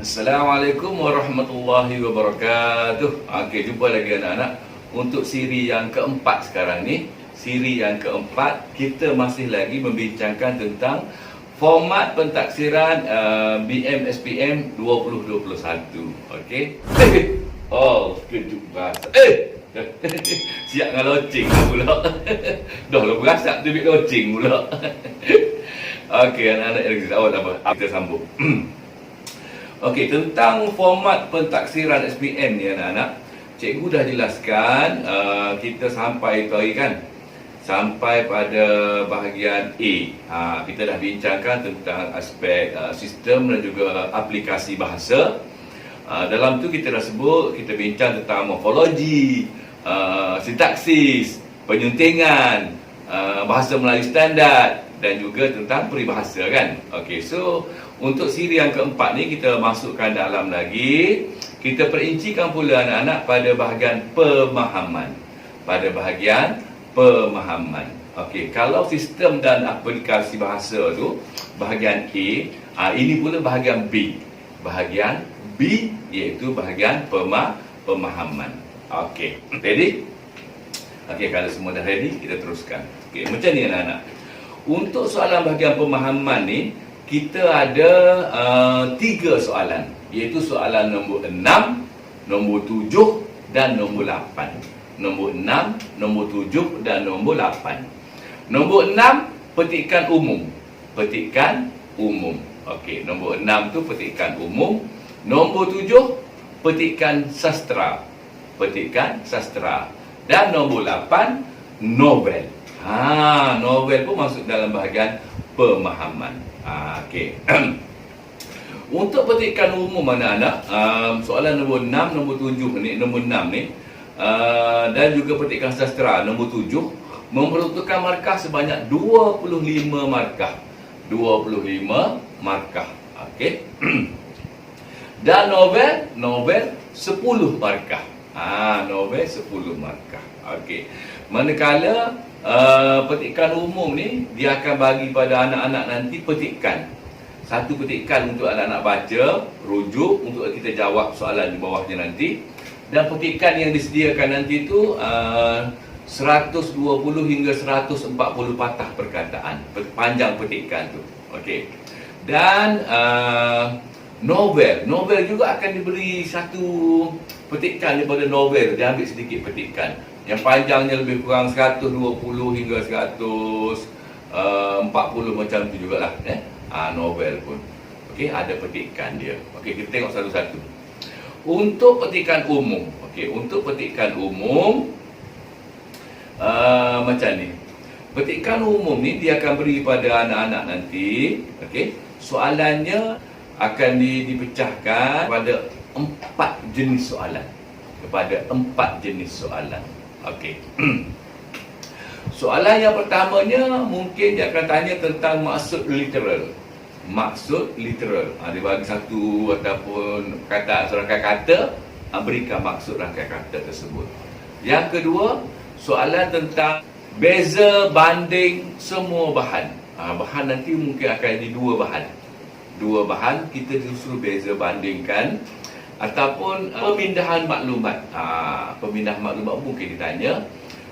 Assalamualaikum warahmatullahi wabarakatuh. Okey, jumpa lagi anak-anak untuk siri yang keempat sekarang ni. Siri yang keempat, kita masih lagi membincangkan tentang format pentaksiran BM-SPM 2021. Okey. Oh, kejut bahasa. Siap dengan loceng pula. Dah lah berasak tu bit loceng pula. Okey, anak-anak yang awal apa? Kita sambung. Okey, tentang format pentaksiran SPM ni anak-anak, cikgu dah jelaskan. Kita sampai tadi kan, sampai pada bahagian A. Kita dah bincangkan tentang aspek sistem dan juga aplikasi bahasa. Dalam tu kita dah sebut, kita bincang tentang morfologi, sintaksis, penyuntingan, bahasa Melayu standard dan juga tentang peribahasa kan. Okey, so untuk siri yang keempat ni kita masukkan dalam lagi. Kita perincikan pula anak-anak pada bahagian pemahaman. Pada bahagian pemahaman. Okey, kalau sistem dan aplikasi bahasa tu bahagian A, ini pula bahagian B. Bahagian B iaitu bahagian pemahaman. Okey, ready? Okey, kalau semua dah ready, kita teruskan. Okey, macam ni anak-anak. Untuk soalan bahagian pemahaman ni, kita ada 3 soalan, iaitu soalan nombor 6, nombor 7 dan nombor 8. Nombor 6, nombor 7 dan nombor 8. Nombor 6, petikan umum. Petikan umum. Okey, nombor 6 tu petikan umum. Nombor 7, petikan sastra. Petikan sastra. Dan nombor 8, novel. Novel pun masuk dalam bahagian pemahaman. Okey. Untuk petikan umum anak-anak, soalan nombor 6, nombor 7 ni, nombor 6 ni, dan juga petikan sastra nombor 7 memerlukan markah sebanyak 25 markah. 25 markah. Okey. Dan novel 10 markah. Novel 10 markah. Okey. Manakala petikan umum ni, dia akan bagi pada anak-anak nanti petikan. Satu petikan untuk anak-anak baca, rujuk untuk kita jawab soalan di bawahnya nanti. Dan petikan yang disediakan nanti tu 120 hingga 140 patah perkataan, panjang petikan tu. Okey. Dan novel juga akan diberi satu petikan daripada novel. Dia ambil sedikit petikan yang panjangnya lebih kurang 120 hingga 140 macam tu jugalah. Novel pun. Okey, ada petikan dia. Okey, kita tengok satu-satu. Untuk petikan umum. Okey, untuk petikan umum macam ni. Petikan umum ni dia akan beri pada anak-anak nanti. Okey, soalannya akan dipecahkan pada 4 jenis soalan. Kepada 4 jenis soalan. Okey. Soalan yang pertamanya mungkin dia akan tanya tentang maksud literal. Maksud literal. Dia bagi satu ataupun serangkai kata, berikan maksud rangkai kata tersebut. Yang kedua, soalan tentang beza banding semua bahan. Bahan nanti mungkin akan jadi 2 bahan. 2 bahan kita disuruh beza bandingkan. Ataupun pemindahan maklumat. Pemindahan maklumat mungkin ditanya.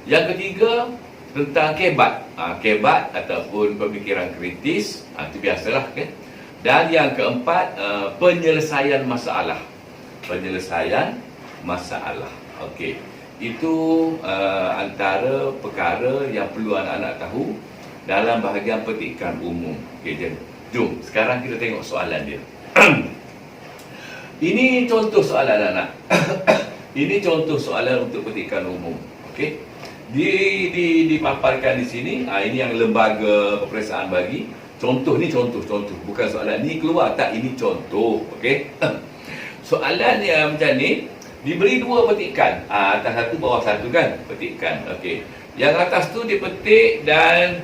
Yang ketiga, tentang kebat. Kebat ataupun pemikiran kritis. Itu biasalah kan. Dan yang keempat, penyelesaian masalah. Penyelesaian masalah. Okey. Itu antara perkara yang perlu anak-anak tahu dalam bahagian petikan umum. Okey, jom. Sekarang kita tengok soalan dia. Ini contoh soalan anak. Ini contoh soalan untuk petikan umum. Okey. Dipaparkan di sini. Ini yang lembaga peperiksaan bagi. Contoh ni contoh. Bukan soalan ni keluar tak, ini contoh. Okey. Soalan yang macam ni diberi 2 petikan. Atas satu, bawah satu kan, petikan. Okey. Yang atas tu dipetik dan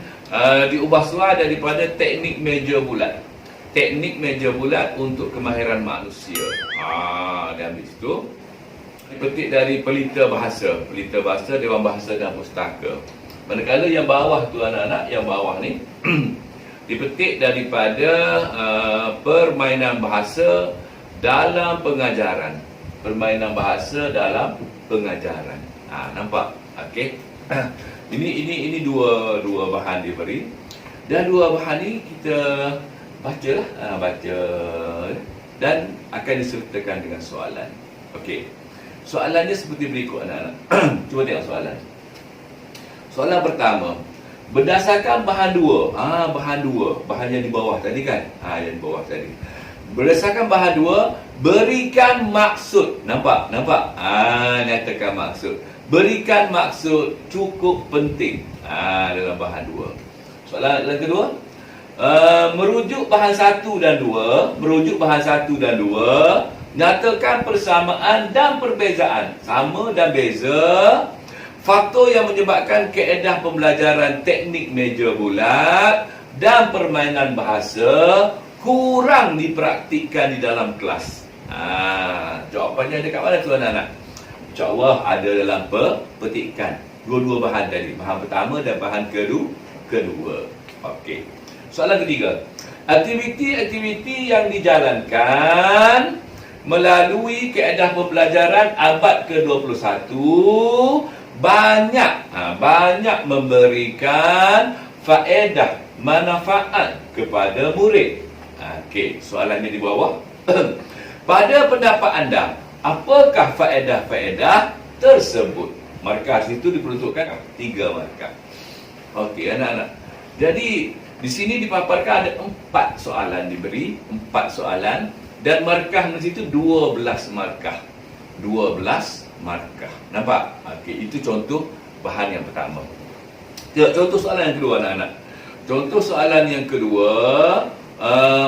diubah suara daripada teknik meja bulat. Teknik meja bulat untuk kemahiran manusia. Dan habis tu dipetik dari pelita bahasa. Pelita bahasa, Dewan Bahasa dan Pustaka. Manakala yang bawah tu anak-anak, yang bawah ni dipetik daripada permainan bahasa dalam pengajaran. Permainan bahasa dalam pengajaran. Nampak? Okey. Ini dua bahan diberi. Dan dua bahan ni kita bacalah, baca dan akan disertakan dengan soalan. Okey. Soalannya seperti berikut anak-anak. Cuba tengok soalan. Soalan pertama, berdasarkan bahan dua. Bahan yang di bawah tadi kan? Yang di bawah tadi. Berdasarkan bahan dua, berikan maksud. Nampak? Nyatakan maksud. Berikan maksud cukup penting dalam bahan dua. Soalan yang kedua, merujuk bahan 1 dan 2, nyatakan persamaan dan perbezaan. Sama dan beza. Faktor yang menyebabkan kaedah pembelajaran teknik meja bulat dan permainan bahasa kurang dipraktikkan di dalam kelas. Jawapannya ada kat mana tu anak-anak? InsyaAllah ada dalam petikan. Dua-dua bahan tadi. Bahan pertama dan bahan kedua. Okey. Soalan ketiga. Aktiviti-aktiviti yang dijalankan melalui kaedah pembelajaran abad ke-21 banyak memberikan faedah, manfaat kepada murid. Okey, soalannya di bawah. Pada pendapat anda, apakah faedah-faedah tersebut? Markah situ diperuntukkan 3 markah. Okey, anak-anak. Jadi di sini dipaparkan ada 4 soalan diberi, 4 soalan dan markah di situ 12 markah. 12 markah. Nampak? Okey, itu contoh bahan yang pertama. Tengok contoh soalan yang kedua anak-anak. Contoh soalan yang kedua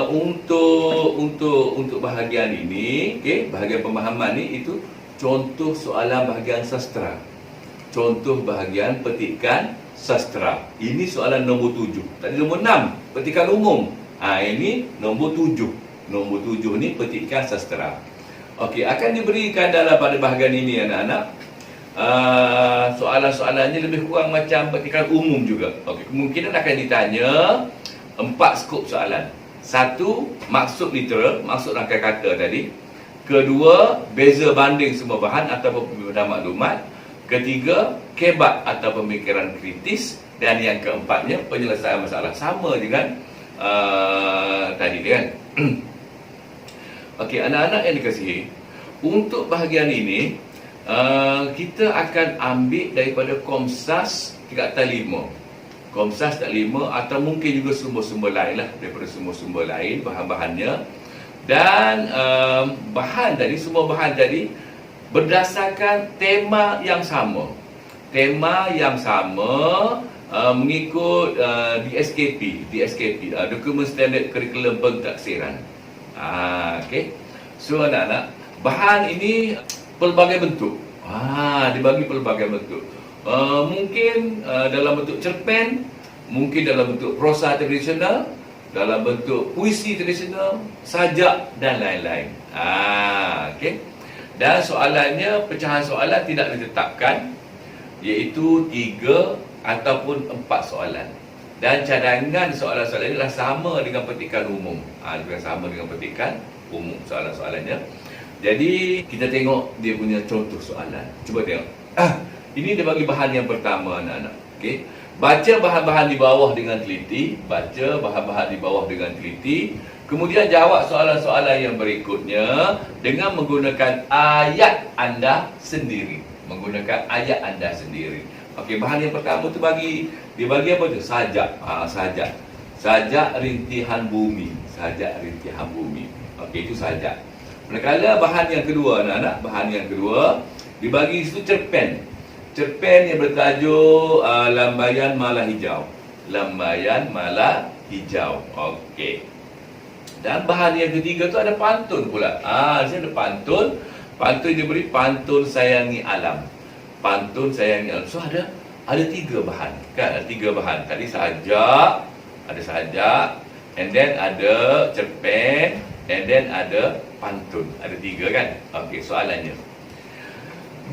untuk bahagian ini, okey, bahagian pemahaman ni itu contoh soalan bahagian sastra. Contoh bahagian petikan sastra. Ini soalan nombor 7. Tadi nombor 6, petikan umum. Ini nombor 7. Nombor 7 ni petikan sastra. Okey, akan diberikan dalam pada bahagian ini anak-anak. Soalan-soalannya lebih kurang macam petikan umum juga. Okey, kemungkinan akan ditanya 4 skop soalan. 1, maksud literal, maksud rangkai kata tadi. Kedua, beza banding semua bahan ataupun pemberian maklumat. Ketiga, kebat atau pemikiran kritis. Dan yang keempatnya, penyelesaian masalah. Sama dengan tadi kan. Okey, anak-anak yang dikasihi, untuk bahagian ini kita akan ambil daripada Komsas tingkatan 5. Komsas tingkatan 5 atau mungkin juga sumber-sumber lain lah, daripada sumber-sumber lain bahan-bahannya. Dan bahan tadi, semua bahan tadi berdasarkan tema yang sama. Tema yang sama mengikut DSKP, Dokumen Standard Kurikulum Pentaksiran. Okey. So anak-anak, bahan ini pelbagai bentuk. Dibagi pelbagai bentuk. Mungkin dalam bentuk cerpen, mungkin dalam bentuk prosa tradisional, dalam bentuk puisi tradisional, sajak dan lain-lain. Okey. Dan soalannya, pecahan soalan tidak ditetapkan, iaitu 3 ataupun 4 soalan. Dan cadangan soalan-soalan ini adalah sama dengan petikan umum. Sama dengan petikan umum soalan-soalannya. Jadi kita tengok dia punya contoh soalan. Cuba tengok. Ini dia bagi bahan yang pertama anak-anak. Okey. Baca bahan-bahan di bawah dengan teliti. Kemudian jawab soalan-soalan yang berikutnya dengan menggunakan ayat anda sendiri. Okey, bahan yang pertama tu dia bagi apa tu? Sajak. Sajak rintihan bumi. Okey, itu sajak. Manakala bahan yang kedua anak-anak, dibagi situ cerpen. Cerpen yang bertajuk Lambaian Malah Hijau. Okey. Dan bahan yang ketiga tu ada pantun pula. Di sini ada pantun. Pantun diberi pantun sayangi alam. So ada 3 bahan. Kan ada 3 bahan. Tadi sajak, and then ada cerpen, and then ada pantun. Ada 3 kan? Okey, soalannya.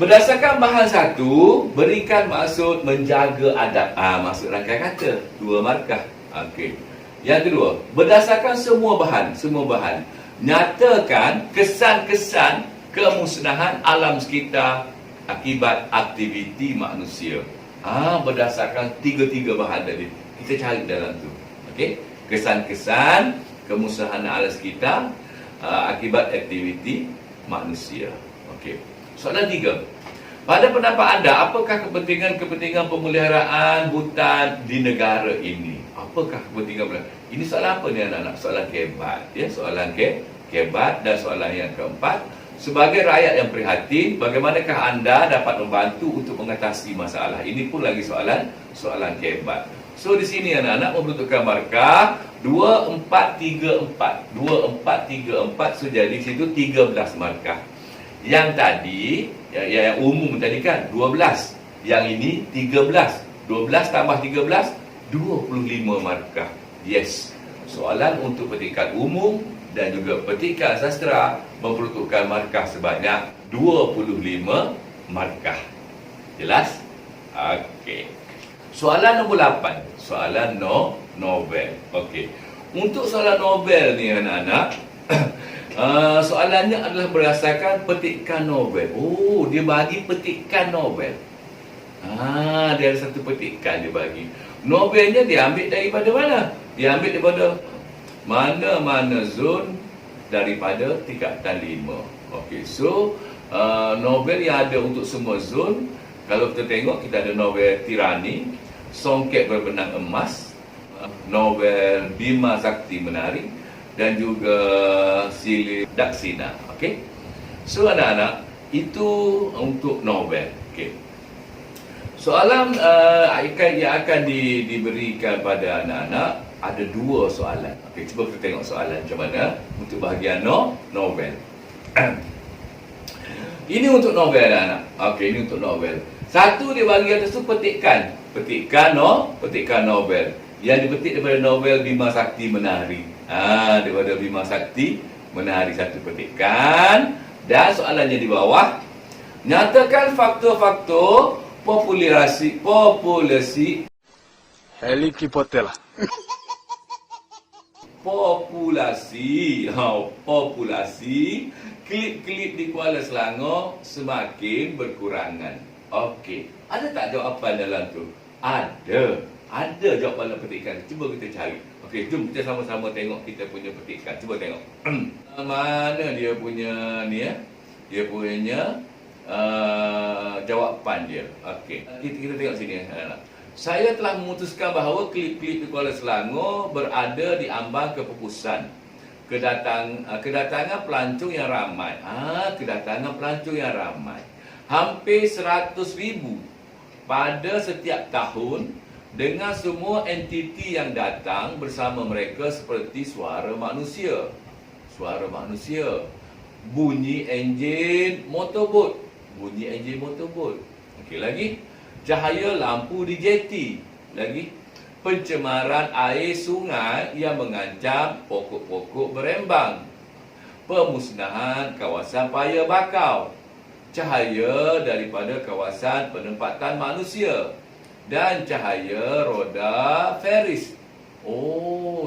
Berdasarkan bahan 1, berikan maksud menjaga adab. Maksud rangkai kata, 2 markah. Okey. Yang kedua, berdasarkan semua bahan, Nyatakan kesan-kesan kemusnahan alam sekitar akibat aktiviti manusia. Berdasarkan tiga-tiga bahan tadi. Kita cari dalam tu. Okey. Kesan-kesan kemusnahan alam sekitar akibat aktiviti manusia. Okey. Soalan 3. Pada pendapat anda, apakah kepentingan pemeliharaan hutan di negara ini? Apakah kepentingan? Ini soalan apa ni anak-anak? Soalan kebat, ya, soalan kebat. Dan soalan yang keempat, sebagai rakyat yang prihatin, bagaimanakah anda dapat membantu untuk mengatasi masalah? Ini pun lagi soalan kebat. So di sini anak-anak membutuhkan markah 2, 4, 3, 4. 2, 4, 3, 4. So jadi situ 13 markah. Yang tadi yang umum tadi kan 12. Yang ini 13. 12 tambah 13 25 markah. Yes. Soalan untuk petikan umum dan juga petikan sastra memperuntukkan markah sebanyak 25 markah. Jelas? Okey. Soalan nombor 8. Soalan novel. Okey. Untuk soalan novel ni anak-anak, soalannya adalah berdasarkan petikan novel. Oh, dia bagi petikan novel. Dia ada satu petikan dia bagi. Novelnya diambil daripada mana? Diambil daripada mana-mana zon daripada tingkatan 5. Okey, so novel yang ada untuk semua zon, kalau kita tengok, kita ada novel Tirani, Songket Berbenang Emas, novel Bima Sakti Menari, dan juga Silih Daksina. Okey. So anak-anak, itu untuk novel. Okey. Soalan yang akan diberikan pada anak-anak ada 2 soalan. Okey, cuba kita tengok soalan macam mana untuk bahagian novel. Ini untuk novel anak-anak. Okey, ini untuk novel. Satu dia bagi atas tu petikan novel. Yang dipetik daripada novel Bima Sakti Menari. Daripada Bima Sakti Menari, satu petikan. Dan soalannya di bawah, nyatakan faktor-faktor populasi Helikopter. populasi klip-klip di Kuala Selangor semakin berkurangan. Okey, ada tak jawapan dalam tu? Ada jawapan dalam petikan. Cuba kita cari. Okey, jom kita sama-sama tengok kita punya petikan. Cuba tengok. Mana dia punya ni ya? Dia punya jawapan dia. Okey, kita tengok sini anak-anak. Saya telah memutuskan bahawa klip-klip di Kuala Selangor berada di ambang kepupusan. Kedatangan pelancong yang ramai. Kedatangan pelancong yang ramai. Hampir 100,000 pada setiap tahun, dengan semua entiti yang datang bersama mereka seperti suara manusia, bunyi enjin motorbot, okey, lagi cahaya lampu di jeti, lagi pencemaran air sungai yang mengancam pokok-pokok berembang, pemusnahan kawasan paya bakau, cahaya daripada kawasan penempatan manusia, dan cahaya roda Ferris.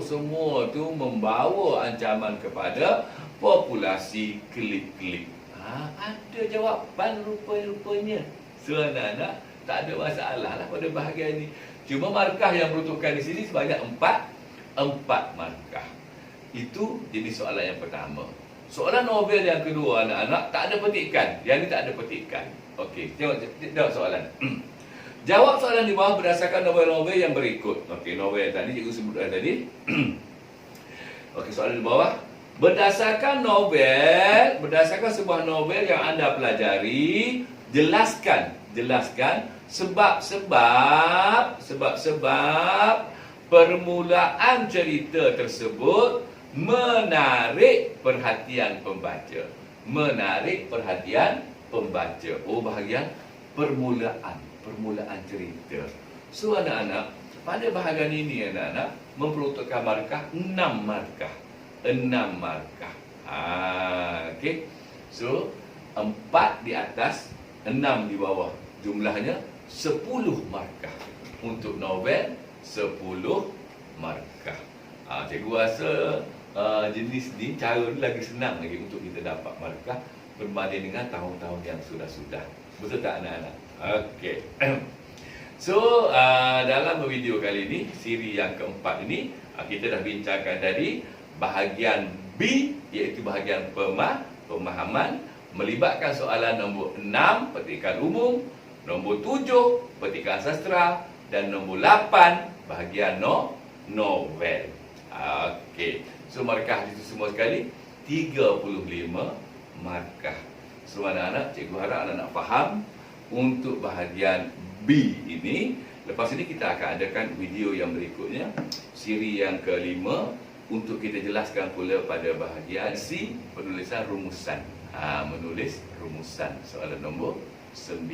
Semua tu membawa ancaman kepada populasi klip-klip. Ada jawapan rupanya. So anak-anak, tak ada masalah lah pada bahagian ini. Cuma markah yang peruntukan di sini sebanyak 4 markah. Itu jadi soalan yang pertama. Soalan novel yang kedua anak-anak, tak ada petikan. Yang ni tak ada petikan. Okey, tengok soalan. Jawab soalan di bawah berdasarkan novel-novel yang berikut. Okey, novel yang tadi cikgu sebutkan tadi. Okey, soalan di bawah. Berdasarkan sebuah novel yang anda pelajari, jelaskan sebab-sebab permulaan cerita tersebut menarik perhatian pembaca. Bahagian permulaan cerita. So anak-anak, pada bahagian ini anak-anak memperuntukkan markah 6 markah. Okey. So 4 di atas, 6 di bawah. Jumlahnya 10 markah. Untuk novel 10 markah. Cikgu rasa jenis ni, cara ni lagi senang lagi untuk kita dapat markah berbanding dengan tahun-tahun yang sudah-sudah. Betul tak anak-anak? Okey. So, dalam video kali ini, siri yang keempat ini, kita dah bincangkan tadi bahagian B, iaitu bahagian pemahaman, melibatkan soalan nombor 6, petikan umum, nombor 7, petikan sastra, dan nombor 8, bahagian novel. Okey. So, markah itu semua sekali 35 markah. So, anak-anak, cikgu harap anak-anak faham untuk bahagian B ini. Lepas ini kita akan adakan video yang berikutnya, siri yang kelima, untuk kita jelaskan pula pada bahagian C, penulisan rumusan. Menulis rumusan, soalan nombor 9.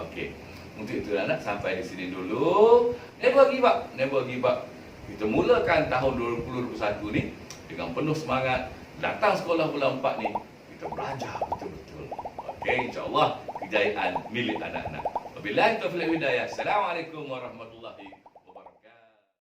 Okey. Untuk itu anak, sampai di sini dulu. Never give up, never give up. Kita mulakan tahun 2021 ni dengan penuh semangat. Datang sekolah bulan 4 ni, kita belajar betul-betul. Okey, insya-Allah kejayaan milik anak-anak. Wabillahi taufiq wal hidayah. Assalamualaikum warahmatullahi wabarakatuh.